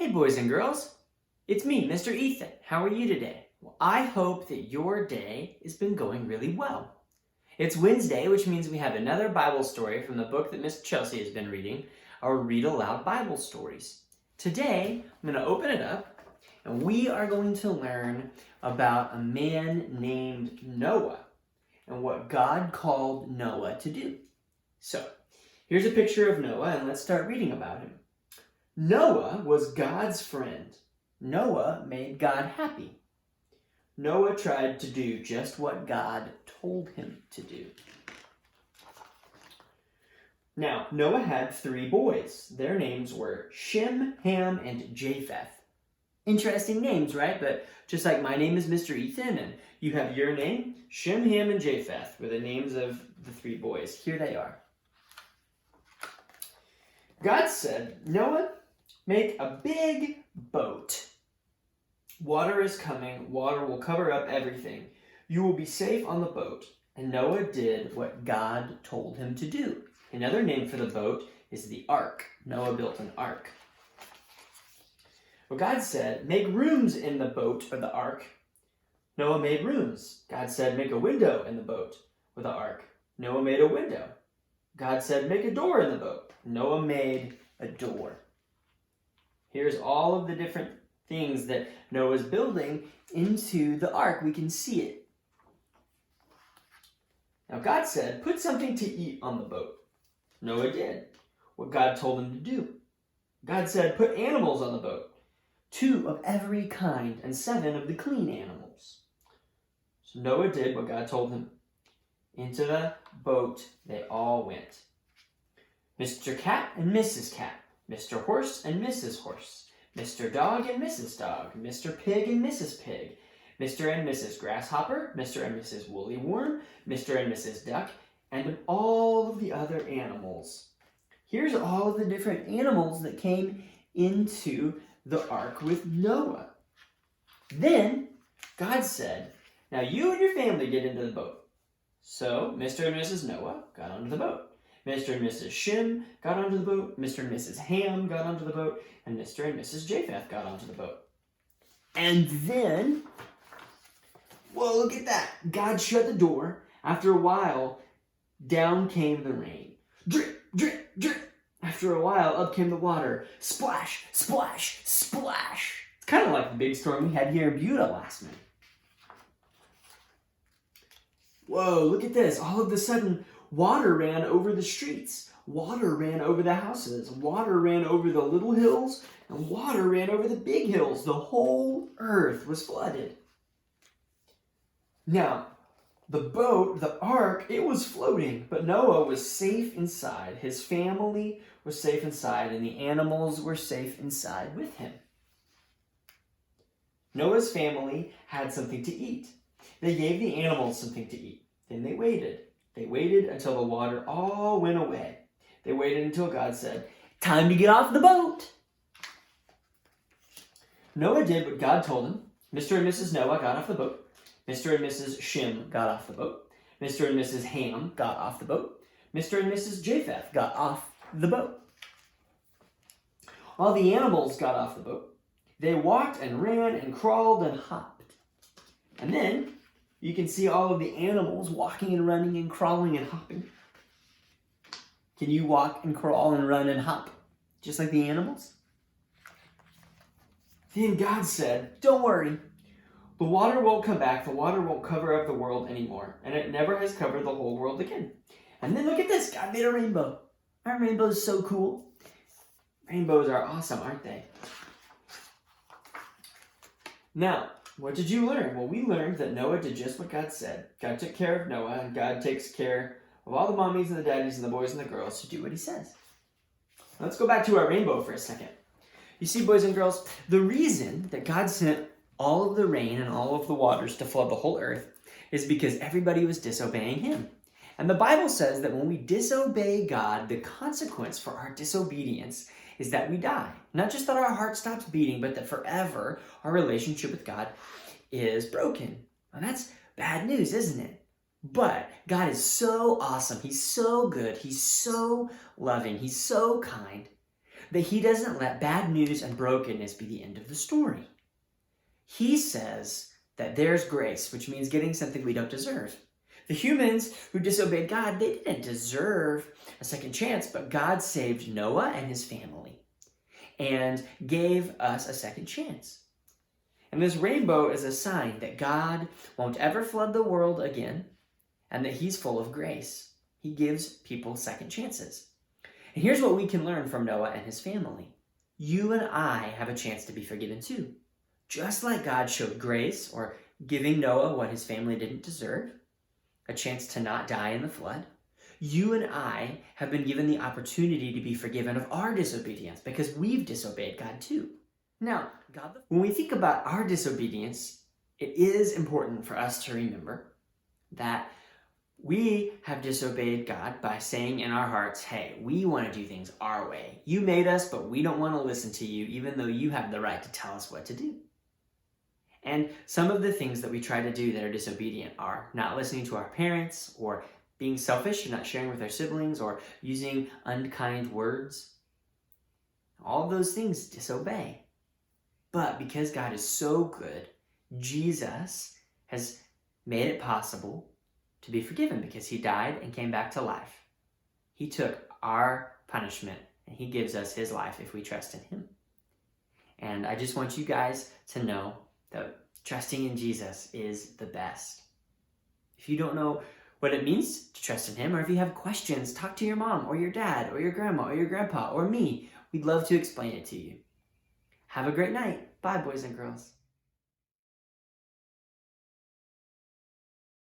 Hey boys and girls, it's me, Mr. Ethan. How are you today? Well, I hope that your day has been going really well. It's Wednesday, which means we have another Bible story from the book that Miss Chelsea has been reading, our Read Aloud Bible Stories. Today, I'm going to open it up, and we are going to learn about a man named Noah and what God called Noah to do. So, here's a picture of Noah, and let's start reading about him. Noah was God's friend. Noah made God happy. Noah tried to do just what God told him to do. Now, Noah had 3 boys. Their names were Shem, Ham, and Japheth. Interesting names, right? But just like my name is Mr. Ethan, and you have your name, Shem, Ham, and Japheth were the names of the 3 boys. Here they are. God said, Noah, make a big boat. Water is coming. Water will cover up everything. You will be safe on the boat. And Noah did what God told him to do. Another name for the boat is the ark. Noah built an ark. Well, God said, make rooms in the boat or the ark. Noah made rooms. God said, make a window in the boat or the ark. Noah made a window. God said, make a door in the boat. Noah made a door. Here's all of the different things that Noah's building into the ark. We can see it. Now God said, put something to eat on the boat. Noah did what God told him to do. God said, put animals on the boat. 2 of every kind and 7 of the clean animals. So Noah did what God told him. Into the boat they all went. Mr. Cat and Mrs. Cat. Mr. Horse and Mrs. Horse, Mr. Dog and Mrs. Dog, Mr. Pig and Mrs. Pig, Mr. and Mrs. Grasshopper, Mr. and Mrs. Woolly Worm, Mr. and Mrs. Duck, and all of the other animals. Here's all of the different animals that came into the ark with Noah. Then God said, now you and your family get into the boat. So Mr. and Mrs. Noah got onto the boat. Mr. and Mrs. Shem got onto the boat, Mr. and Mrs. Ham got onto the boat, and Mr. and Mrs. Japheth got onto the boat. And then, whoa, look at that. God shut the door. After a while, down came the rain. Drip, drip, drip. After a while, up came the water. Splash, splash, splash. It's kind of like the big storm we had here in Buda last night. Whoa, look at this. All of a sudden, water ran over the streets. Water ran over the houses. Water ran over the little hills. And water ran over the big hills. The whole earth was flooded. Now, the boat, the ark, it was floating. But Noah was safe inside. His family was safe inside. And the animals were safe inside with him. Noah's family had something to eat. They gave the animals something to eat. Then they waited. They waited until the water all went away. They waited until God said, time to get off the boat. Noah did what God told him. Mr. and Mrs. Noah got off the boat. Mr. and Mrs. Shem got off the boat. Mr. and Mrs. Ham got off the boat. Mr. and Mrs. Japheth got off the boat. All the animals got off the boat. They walked and ran and crawled and hopped. And then you can see all of the animals walking and running and crawling and hopping. Can you walk and crawl and run and hop just like the animals? Then God said, don't worry. The water won't come back. The water won't cover up the world anymore. And it never has covered the whole world again. And then look at this. God made a rainbow. Aren't rainbows so cool? Rainbows are awesome, aren't they? Now, what did you learn? Well, we learned that Noah did just what God said. God took care of Noah, and God takes care of all the mommies and the daddies and the boys and the girls who do what he says. Let's go back to our rainbow for a second. You see, boys and girls, the reason that God sent all of the rain and all of the waters to flood the whole earth is because everybody was disobeying him. And the Bible says that when we disobey God, the consequence for our disobedience is that we die. Not just that our heart stops beating, but that forever our relationship with God is broken. And that's bad news, isn't it? But God is so awesome. He's so good. He's so loving. He's so kind that he doesn't let bad news and brokenness be the end of the story. He says that there's grace, which means getting something we don't deserve. The humans who disobeyed God, they didn't deserve a second chance, but God saved Noah and his family and gave us a second chance. And this rainbow is a sign that God won't ever flood the world again and that he's full of grace. He gives people second chances. And here's what we can learn from Noah and his family. You and I have a chance to be forgiven too. Just like God showed grace, or giving Noah what his family didn't deserve, a chance to not die in the flood, you and I have been given the opportunity to be forgiven of our disobedience because we've disobeyed God too. Now, when we think about our disobedience, it is important for us to remember that we have disobeyed God by saying in our hearts, hey, we want to do things our way. You made us, but we don't want to listen to you, even though you have the right to tell us what to do. And some of the things that we try to do that are disobedient are not listening to our parents, or being selfish and not sharing with our siblings, or using unkind words. All of those things disobey. But because God is so good, Jesus has made it possible to be forgiven because he died and came back to life. He took our punishment and he gives us his life if we trust in him. And I just want you guys to know that trusting in Jesus is the best. If you don't know what it means to trust in him, or if you have questions, talk to your mom or your dad or your grandma or your grandpa or me. We'd love to explain it to you. Have a great night. Bye, boys and girls.